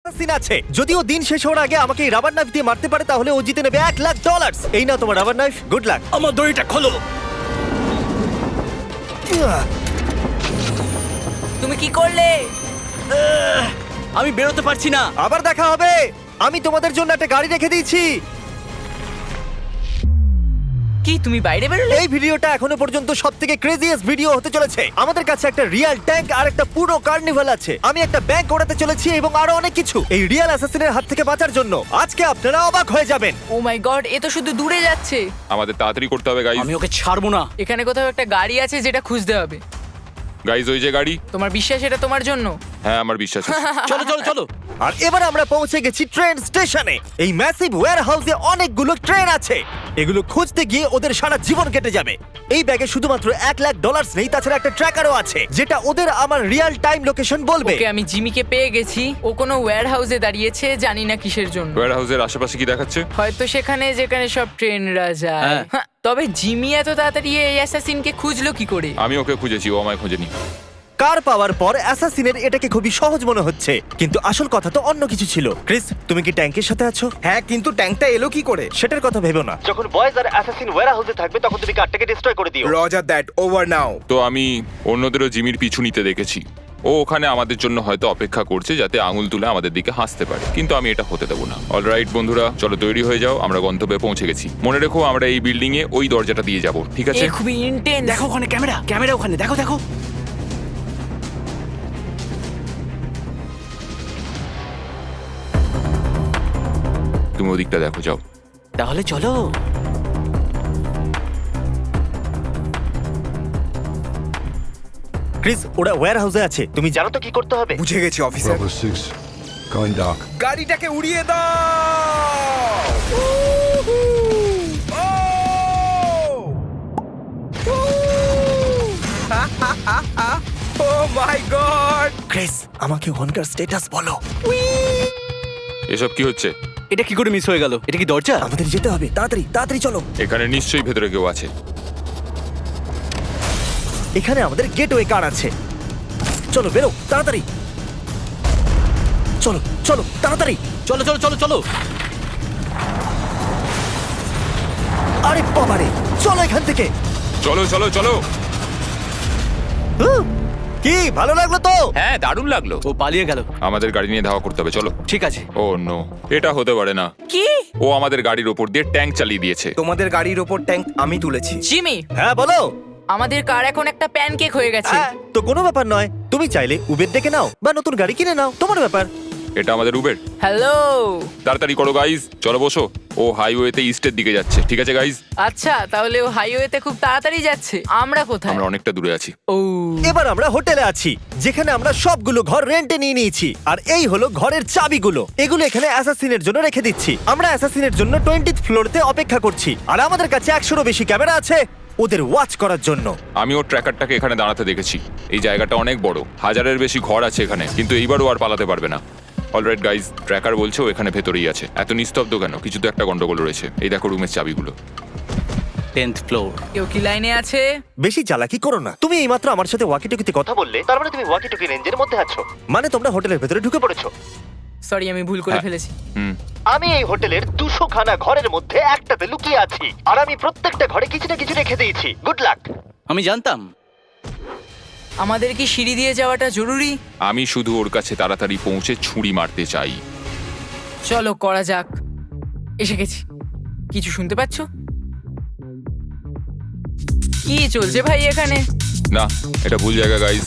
Assassin আছে। যদিও দিন শেষ হওয়ার আগে আমাকে এই রাবার নাইফ দিয়ে মারতে পারে তাহলে ও জিতে নেবে $1,00,000। এই নাও তোমার রাবার নাইফ, গুড লাক। আমার দড়িটা খোলো। তুমি কি করলে? আমি বেরোতে পারছি না। আবার দেখা হবে। আমি তোমাদের জন্য একটা গাড়ি রেখে দিয়েছি। কি তুমি বাইরে বেরোলে? এই ভিডিওটা এখনো পর্যন্ত সবথেকে ক্রেজিয়েস্ট ভিডিও হতে চলেছে। আমাদের কাছে একটা রিয়েল ট্যাঙ্ক আর একটা পুরো কার্নিভাল আছে। আমি একটা ব্যাংক ওড়াতে চলেছি এবং আরো অনেক কিছু। এই রিয়েল অ্যাসাসিনের হাত থেকে বাঁচার জন্য আজকে আপনারা অবাক হয়ে যাবেন। ও মাই গড, এ তো শুধু দূরে যাচ্ছে। আমাদের তাড়াতাড়ি করতে হবে গাইজ। আমি ওকে ছাড়বো না। এখানে কোথাও একটা গাড়ি আছে যেটা খুঁজতে হবে। গাইজ ওই যে গাড়ি। তোমার বিশ্বাস এটা তোমার জন্য? হ্যাঁ আমার বিশ্বাস আছে। চলো চলো চলো। আর এবার আমরা পৌঁছে গেছি ট্রেন স্টেশনে। এই ম্যাসিভ ওয়্যারহাউসে অনেকগুলো ট্রেন আছে। এগুলো খুঁজতে গিয়ে ওদের সারা জীবন কেটে যাবে। এই ব্যাগে শুধুমাত্র $1,00,000 নেই, তাছাড়া একটা ট্র্যাকারও আছে যেটা ওদের আমার রিয়েল টাইম লোকেশন বলবে। ওকে, আমি জিমিকে পেয়ে গেছি। ও কোনো ওয়্যার হাউসে দাঁড়িয়েছে, জানি না কিসের জন্য। ওয়্যার হাউসের আশেপাশে কি দেখাচ্ছে? হয়তো সেখানে যেখানে সব ট্রেনরা যায়। হ্যাঁ। হ্যাঁ, তবে জিমি এত তাড়াতাড়ি এই অ্যাসাসিনকে খুঁজলো কি করে? আমি ওকে খুঁজেছি, ও আমায় খোঁজেনি। কার পাওয়ার পর অ্যাসাসিনের এটাকে খুবই সহজ মনে হচ্ছে, কিন্তু আসল কথা তো অন্য কিছু ছিল। ক্রিস, তুমি কি ট্যাঙ্কের সাথে আছো? হ্যাঁ, কিন্তু ট্যাঙ্কটা এলো কি করে? সেটার কথা ভেবো না। যখন বয়েজ আর অ্যাসাসিন ওয়্যারহাউসে থাকবে তখন তুমি কারটাকে ডিস্ট্রয় করে দিও। রজার দ্যাট, ওভার নাও। তো আমি অন্যদেরও জিমির পিছু নিতে দেখেছি। ও ওখানে আমাদের জন্য হয়তো অপেক্ষা করছে যাতে আঙুল তুলে আমাদের দিকে হাসতে পারে, কিন্তু আমি এটা হতে দেবো না। অলরাইট বন্ধুরা, চলো তৈরি হয়ে যাও, আমরা গন্তব্যে পৌঁছে গেছি। মনে রেখো আমরা এই বিল্ডিং এ ওই দরজাটা দিয়ে যাব, ঠিক আছে? এ খুবই ইন্টেন্স। দেখো ওখানে ক্যামেরা, ক্যামেরা ওখানে দেখো দেখো। তুমি ওদিকটা দেখো, যাও। তাহলে চলো। ক্রিস, ওরা ওয়্যারহাউসে আছে। তুমি জানো তো কি করতে হবে? বুঝে গেছি অফিসার। Bravo 6, going dark. গাড়িটাকে উড়িয়ে দাও। ও মাই গড! ক্রিস, আমাকে ওখানকার স্ট্যাটাস বলো। এসব কি হচ্ছে? এটা কি করে মিস হয়ে গেল? এটা কি দরজা? আমাদের যেতে হবে, তাড়াতাড়ি তাড়াতাড়ি চলো। এখানে নিশ্চয়ই ভেতরে কেউ আছে। এখানে আমাদের গেটওয়ে কার আছে। চলো বেরো তাড়াতাড়ি। চলো চলো তাড়াতাড়ি। চলো চলো চলো চলো। আরে বাবারে, চলো এখান থেকে। চলো চলো চলো। হুঁ, কি ভালো লাগলো তো? হ্যাঁ, দারুণ লাগলো। ও পালিয়ে গেল। আমাদের গাড়ি নিয়ে ধাওয়া করতে হবে, চলো। ঠিক আছে। ও নো, এটা হতে পারে না। কি? ও আমাদের গাড়ির ওপর দিয়ে ট্যাঙ্ক চালিয়ে দিয়েছে। তোমাদের গাড়ির ওপর ট্যাঙ্ক আমি তুলেছি। জিমি, হ্যাঁ বলো। আমাদের কার এখন একটা প্যানকেক হয়ে গেছে। হ্যাঁ, তো কোনো ব্যাপার নয়। তুমি চাইলে উবের ডেকে নাও বা নতুন গাড়ি কিনে নাও, তোমার ব্যাপার। এটা আমাদের উবের। হ্যালো। তাড়াতাড়ি করো গাইজ, চলো বসো। ও হাইওয়েতে ইস্টের দিকে যাচ্ছে, ঠিক আছে গাইজ? আচ্ছা, তাহলে ও হাইওয়েতে খুব তাড়াতাড়ি যাচ্ছে। আমরা কোথায়? আমরা অনেকটা দূরে আছি। ও, এবার আমরা হোটেলে আছি, যেখানে আমরা সবগুলো ঘর রেন্টে নিয়ে নিয়েছি। আর এই হলো ঘরের চাবিগুলো। এগুলো এখানে অ্যাসাসিনের জন্য রেখে দিচ্ছি। আমরা অ্যাসাসিনের জন্য 20th ফ্লোরতে অপেক্ষা করছি। আর আমাদের কাছে 100রও বেশি ক্যামেরা আছে ওদের ওয়াচ করার জন্য। আমি ওর ট্র্যাকারটাকে এখানে দাঁড়াতে দেখেছি। এই জায়গাটা অনেক বড়, 1000-এর বেশি ঘর আছে এখানে, কিন্তু এইবারও আর পালাতে পারবে না। অলরাইট গাইজ, ট্র্যাকার বলছে ও এখানে ভেতরেই আছে। এত নিস্তব্ধ কেন? কিছু তো একটা গন্ডগোল রয়েছে। এই দেখো রুমের চাবিগুলো। 10th floor. কেউ কি লাইনে আছে? বেশি চালাকি করো না। তুমি এইমাত্র আমার সাথে ওয়াকিটকিতে কথা বললে, তার মানে তুমি ওয়াকিটকি রেঞ্জের মধ্যে আছো। মানে তোমরা হোটেলের ভেতরে ঢুকে পড়েছো। সরি, আমি ভুল করে হ্যাঁ। ফেলেছি। হুম। আমি এই হোটেলের 200 খানা ঘরের মধ্যে একটাতে লুকিয়ে আছি। আর আমি প্রত্যেকটা ঘরে কিছু না কিছু রেখে দিয়েছি। Good luck. আমি জানতাম। আমাদের কি সিঁড়ি দিয়ে যাওয়াটা জরুরি? আমি শুধু ওর কাছে তাড়াতাড়ি পৌঁছে ছুরি মারতে চাই। চলো করা যাক। এসে গেছি। কিছু শুনতে পাচ্ছ? কি চলছে ভাই এখানে? না, এটা ভুল জায়গা গাইজ।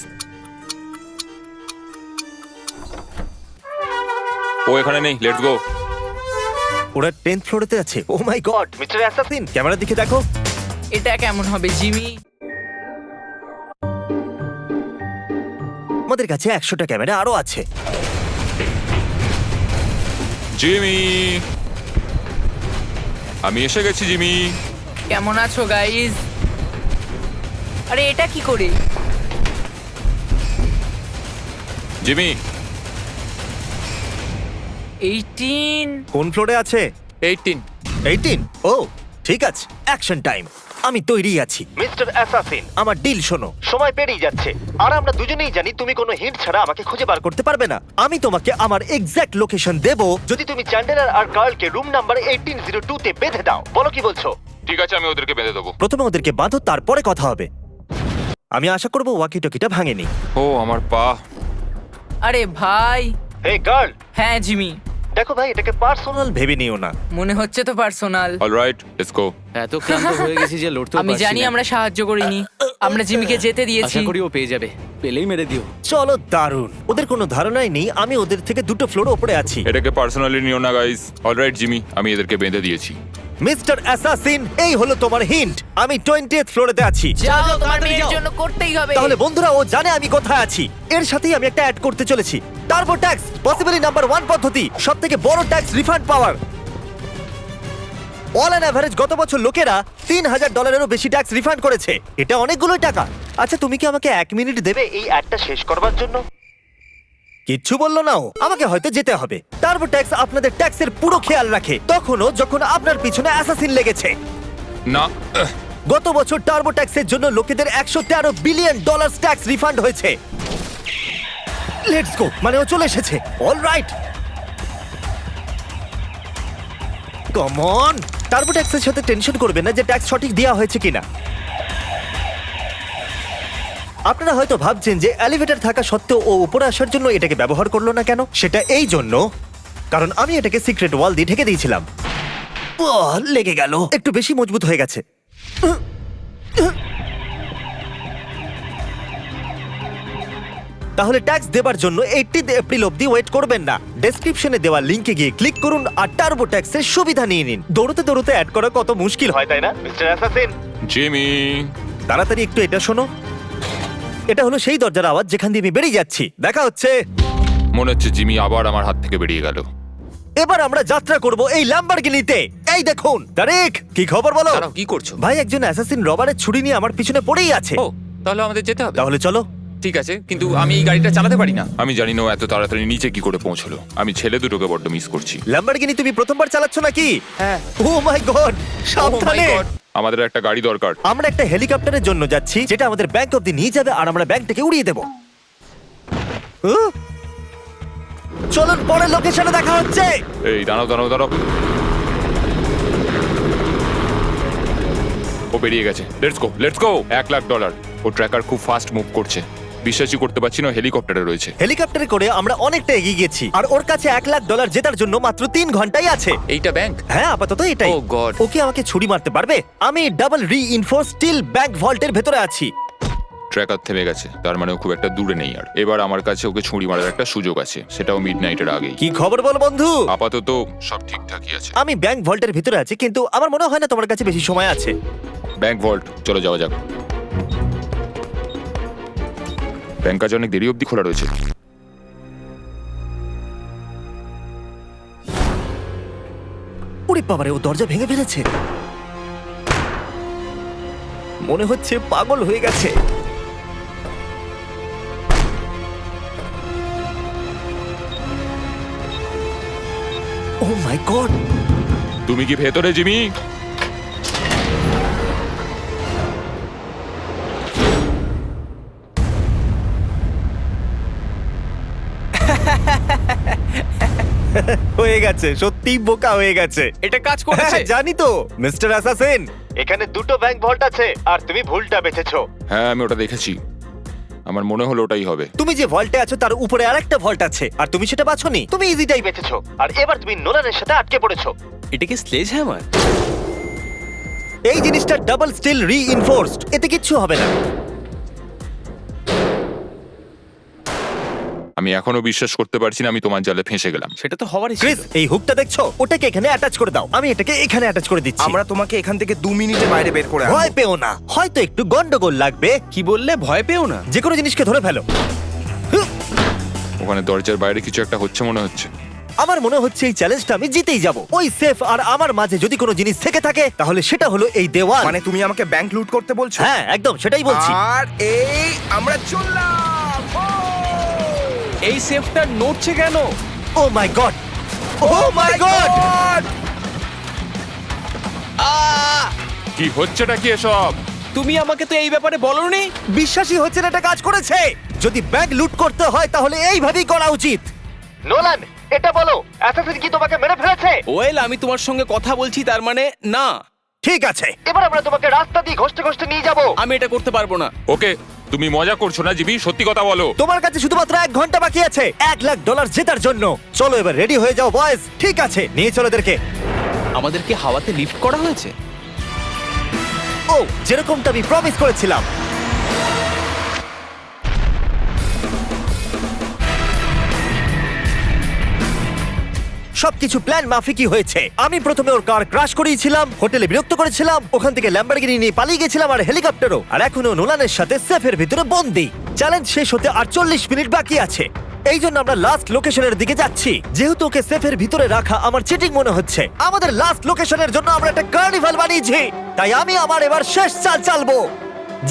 ও এখানে নেই, লেটস গো। ওরা 10th ফ্লোরেতে আছে। ও মাই গড, মিস্টার অ্যাসাসিন, ক্যামেরার দিকে দেখো। এটা কেমন হবে জিমি? আমাদের কাছে 100টা ক্যামেরা আরো আছে। জিমি, আমি এসে গেছি জিমি। কেমন আছো গাইজ? আরে এটা কি করে? জিমি, 18। কোন ফ্লোরে আছে? 18। 18? ও ঠিক আছে, অ্যাকশন টাইম। আমি তৈরি আছি মিস্টার অ্যাসাসিন। আমার ডিল শোনো, সময় পেরিয়ে যাচ্ছে আর আমরা দুজনেই জানি তুমি কোনো হিন্ট ছাড়া আমাকে খুঁজে বার করতে পারবে না। আমি তোমাকে আমার এক্সাক্ট লোকেশন দেব যদি তুমি চ্যান্ডেলার আর কার্লকে রুম নাম্বার 1802 তে বেঁধে দাও। বলো কি বলছো? ঠিক আছে, আমি ওদেরকে বেঁধে দেবো। প্রথমে ওদেরকে বাঁধো, তারপরে কথা হবে। আমি আশা করবো ওয়াকি টকিটা ভাঙেনি। ও আমার পা। আরে ভাই। হে গার্ল, হ্যাঁ জিমি, দেখো ভাই, এটাকে পার্সোনাল ভেবে নিও না। মনে হচ্ছে তো পার্সোনাল। Alright, let's go. এত ক্লান্ত হয়ে গেছি যে লড়তেও আমি পারছি জানি না। আমরা সাহায্য করিনি, আমরা জিমিকে যেতে দিয়েছি। আশা করি ও পেয়ে যাবে, পেলেই মেরে দিও। চলো, দারুণ। ওদের কোনো ধারণাই নেই আমি ওদের থেকে 2টো ফ্লোর ওপরে আছি। এটাকে পার্সোনালি নিও না গাইস। অলরাইট জিমি, আমি এদেরকে বেঁধে দিয়েছি। মিস্টার অ্যাসাসিন, এই হলো তোমার হিন্ট। আমি 20th ফ্লোরেতে আছি। যাও, তোমার তাড়াতাড়ি মেয়ের যাও। জন্য করতেই হবে। তাহলে বন্ধুরা, ও জানে আমি কোথায় আছি। এর সাথেই আমি একটা অ্যাড করতে চলেছি, টার্বো ট্যাক্স, পসিবলি নাম্বার 1 পদ্ধতি, সবথেকে বড় tax refund power. All an average গত বছর লোকেরা $3000 বেশি ট্যাক্স রিফান্ড করেছে। এটা অনেকগুলো টাকা। আচ্ছা, তুমি কি আমাকে 1 মিনিট দেবে এই অ্যাডটা শেষ করবার জন্য? কিচ্ছু বললো না ও। আমাকে হয়তো যেতে হবে। টার্বো ট্যাক্স আপনাদের ট্যাক্সের পুরো খেয়াল রাখে, তখনও যখন আপনার পিছনে অ্যাসাসিন লেগেছে। না, গত বছর টার্বো ট্যাক্সের জন্য লোকেদের $113 বিলিয়ন ট্যাক্স রিফান্ড হয়েছে। লেটস গো, মানে ও চলে এসেছে। Alright, come on. টার্বো ট্যাক্সের সাথে টেনশন করবেন না যে ট্যাক্স সঠিক দেওয়া হয়েছে কিনা। আপনারা হয়তো ভাবছেন যে এলিভেটর থাকা সত্ত্বেও ও উপরে আসার জন্য এটাকে ব্যবহার করলো না কেন। সেটা এই জন্য কারণ আমি এটাকে সিক্রেট ওয়াল দিয়ে ঢেকে দিয়েছিলাম। লেগে গেল, একটু বেশি মজবুত হয়ে গেছে। তাহলে ট্যাক্স দেবার জন্য 18 এপ্রিল অবধি ওয়েট করবেন না। ডেসক্রিপশনে দেওয়া লিংকে গিয়ে ক্লিক করুন আর টার্বো ট্যাক্সের সুবিধা নিয়ে নিন। দৌড়তে দৌড়তে অ্যাড করা কত মুশকিল হয়, তাই না মিস্টার অ্যাসাসিন? জিমি। তাড়াতাড়ি একটু এটা শোনো। এটা হলো সেই দরজার আওয়াজ যেখান দিয়ে আমি বেরিয়ে যাচ্ছি। দেখা হচ্ছে। মনে হচ্ছে জিমি আবার আমার হাত থেকে বেরিয়ে গেল। এবার আমরা যাত্রা করব এই ল্যাম্বরগিনিতে। এই দেখুন, তারিক, কি খবর বলো? দাঁড়াও, কি করছো? ভাই, একজন অ্যাসাসিন রবারের ছুরি নিয়ে আমার পিছনে পড়েই আছে। ও তাহলে আমাদের যেতে হবে। তাহলে চলো। ঠিক আছে, কিন্তু আমি এই গাড়িটা চালাতে পারি না। আমি জানি না ও এত তাড়াতাড়ি নিচে কি করে পৌঁছলো। আমি ছেলে দুটোকে বড্ড মিস করছি। ল্যাম্বরগিনি তুমি প্রথমবার চালাচ্ছ নাকি? হ্যাঁ। ও মাই গড, সাবধানে। God! আমাদের একটা গাড়ি দরকার। আমরা একটা হেলিকপ্টারের জন্য যাচ্ছি যেটা আমাদের ব্যাংক অব্দি নিয়ে যাবে আর আমরা ব্যাংকটাকে উড়িয়ে দেব। চলুন, পরের লোকেশনে দেখা হচ্ছে। এই দাঁড়াও দাঁড়াও দাঁড়াও। ও বেরিয়ে গেছে। Let's go, let's go. $1,00,000। ও ট্র্যাকার খুব ফাস্ট মুভ করছে। বিশ্বাসই করতে পারছি না হেলিকপ্টারে রয়েছে। হেলিকপ্টারে করে আমরা অনেকটা এগিয়ে গেছি আর ওর কাছে $1,00,000 জেতার জন্য মাত্র 3 ঘন্টাই আছে। এইটা ব্যাংক? হ্যাঁ, আপাতত এটাই। Oh God! ওকে আমাকে ছুরি মারতে পারবে? আমি ডাবল রিইনফোর্স স্টিল ব্যাংক ভল্টের ভেতরে আছি। ট্র্যাকার থেমে গেছে, তার মানে ও খুব একটা দূরে নেই আর। এবার আমার কাছে ওকে ছুরি মারার একটা সুযোগ আছে, সেটাও মিডনাইটের আগেই। কি খবর বল বন্ধু? আপাতত সব ঠিকঠাকই আছে। আমি ব্যাংক ভল্টের ভিতরে আছি, কিন্তু আমার মনে হয় না তোমার কাছে বেশি সময় আছে। ব্যাংক ভল্ট, চলো যাওয়া যাক। ব্যাংক আজ অনেক দেরি অবধি খোলা রয়েছে। ওরে বাবারে, ও দরজা ভেঙে ফেলেছে। মনে হচ্ছে পাগল হয়ে গেছে। ও মাই গড! তুমি কি ভেতরে, জিমি? হয়ে গেছে, সত্যি বোকা হয়ে গেছে। এটা কাজ করেছে। হ্যাঁ, জানি তো মিস্টার অ্যাসাসিন। এখানে 2টো ব্যাংক ভল্ট আছে আর তুমি ভুলটা বেঁচেছো। হ্যাঁ, আমি ওটা দেখেছি। আমার মনে হলো ওটাই হবে। তুমি যে ভল্টে আছো তার উপরে আরেকটা ভল্ট আছে আর তুমি সেটা বাছোনি। তুমি ইজিটাই বেঁচেছো আর এবার তুমি নোলানের সাথে আটকে পড়েছো। এটা কি স্লেজ হ্যামার? এই জিনিসটা ডাবল স্টিল রিইনফোর্সড, এতে কিচ্ছু হবে না। আমি এখনো বিশ্বাস করতে পারছি না আমি তোমার জালে ফেঁসে গেলাম। সেটা তো হওয়ারই ছিল। ক্রিস, এই হুকটা দেখছো? ওটাকে এখানে অ্যাটাচ করে দাও। আমি এটাকে এখানে অ্যাটাচ করে দিচ্ছি। আমরা তোমাকে এখান থেকে 2 মিনিটের বাইরে বের করে আনবো। ভয় পেও না, হয়তো একটু গন্ডগোল লাগবে। কি বললে? ভয় পেও না? যে কোনো জিনিসকে ধরে ফেলো। ওখানে দরজার বাইরে কিছু একটা হচ্ছে মনে হচ্ছে। আমার মনে হচ্ছে এই চ্যালেঞ্জটা আমি জিতেই যাব। ওই সেফ আর আমার মাঝে যদি কোনো জিনিস থেকে থাকে তাহলে সেটা হলো এই দেওয়াল। মানে তুমি আমাকে ব্যাংক লুট করতে বলছো? হ্যাঁ, একদম সেটাই বলছি। আর এই আমরা চললাম। এই সেফটা নড়ছে কেন? ও মাই গড! ও মাই গড! কি হচ্ছেটা কি এসব? তুমি আমাকে তো এই ব্যাপারে বলোনি। বিশ্বাসই হচ্ছে না এটা কাজ করেছে। যদি ব্যাংক লুট করতে হয় তাহলে এইভাবেই করা উচিত। নোলান, এটা বলো, অ্যাসাসিন কি তোমাকে মেরে ফেলেছে? ওয়েল, আমি তোমার সঙ্গে কথা বলছি, তার মানে না। ঠিক আছে, এবার আমরা তোমাকে রাস্তা দিয়ে ঘষতে ঘষতে নিয়ে যাব। আমি এটা করতে পারবো না। ওকে, তুমি মজা করছো না জিমি, সত্যি কথা বলো। তোমার কাছে শুধুমাত্র 1 ঘন্টা বাকি আছে $1,00,000 জেতার জন্য। চলো এবার রেডি হয়ে যাও বয়েজ। ঠিক আছে, নিয়ে চলো এদেরকে। আমাদেরকে হাওয়াতে লিফট করা হয়েছে। ও, যেরকমটা আমি প্রমিস করেছিলাম। সবকিছু প্ল্যান মাফিকই হয়েছে। আমি প্রথমে ওর কার ক্রাশ করিয়েছিলাম, হোটেলে বিরক্ত করেছিলাম, ওখান থেকে ল্যাম্বরগিনি নিয়ে পালিয়ে গেছিলাম আর হেলিকপ্টারও, আর এখনো নোলানের সাথে সেফের ভিতরে বন্দি। চ্যালেঞ্জ শেষ হতে আর 40 মিনিট বাকি আছে। এই জন্য আমরা লাস্ট লোকেশনের দিকে যাচ্ছি। যেহেতু ওকে সেফের ভিতরে রাখা আমার চিটিং মনে হচ্ছে, আমাদের লাস্ট লোকেশনের জন্য আমরা একটা কার্নিভাল বানিয়েছি। তাই আমি আমার এবার শেষ চাল চালবো,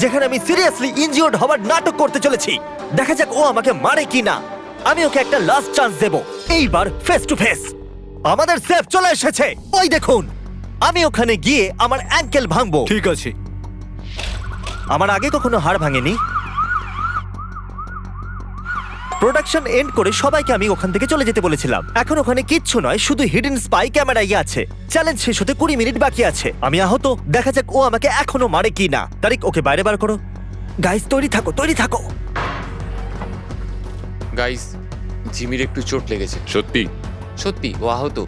যেখানে আমি সিরিয়াসলি ইনজিওর্ড হওয়ার নাটক করতে চলেছি। দেখা যাক ও আমাকে মারে কিনা। আমি ওকে একটা লাস্ট চান্স দেব, এইবার ফেস টু ফেস। আমাদের সেফ চলে এসেছে, ওই দেখুন। আমি ওখানে গিয়ে আমার অ্যাঙ্কেল ভাঙবো। ঠিক আছে। আমার আগে কখনো হাড় ভাঙেনি। প্রোডাকশন এন্ড করে সবাইকে আমি ওখান থেকে চলে যেতে বলেছিলাম। এখন ওখানে কিচ্ছু নয়, শুধু হিডেন স্পাই ক্যামেরাই আছে। চ্যালেঞ্জ শেষ হতে 20 মিনিট বাকি আছে। আমি আহত, দেখা যাক ও আমাকে এখনো মারে কি না। তারিক, ওকে বাইরে বার করো। গাইস, তৈরি থাকো, তৈরি থাকো। গাইস, জিমির একটু চোট লেগেছে। সত্যি? সত্যি ও আহত।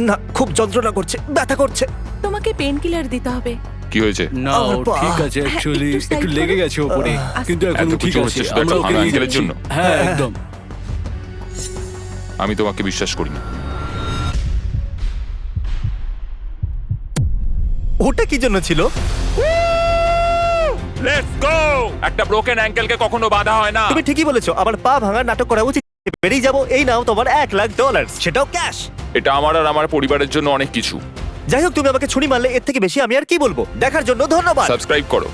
না, খুব যন্ত্রণা করছে, ব্যথা করছে। তোমাকে পেন কিলার দিতে হবে। কি হয়েছে? না, আমার ও পা। ঠিক আছে, অ্যাকচুয়ালি একটু side একটু লেগে করো। গেছে ওপরে, কিন্তু এখন এত ঠিক কিছু আছে। হচ্ছে শুধু আমরা একটা ওকে ভাঙা নিয়ে আঙ্কেলের যাচ্ছি। জন্য? হ্যাঁ, একদম। আমি তোমাকে বিশ্বাস করি না। ওটা কি জন্য ছিল? Let's go! একটা ব্রোকেন অ্যাঙ্কেলকে কখনো বাধা হয় না। তুমি ঠিকই বলেছো, আমার পা ভাঙার নাটক করা উচিত। বেরিয়ে যাবো, এই নাও তোমার $1,00,000, সেটাও ক্যাশ। এটা আমার আর আমার পরিবারের জন্য অনেক কিছু। যাই হোক, তুমি আমাকে ছুরি মারলে, এর থেকে বেশি আমি আর কি বলবো। দেখার জন্য ধন্যবাদ। সাবস্ক্রাইব করো।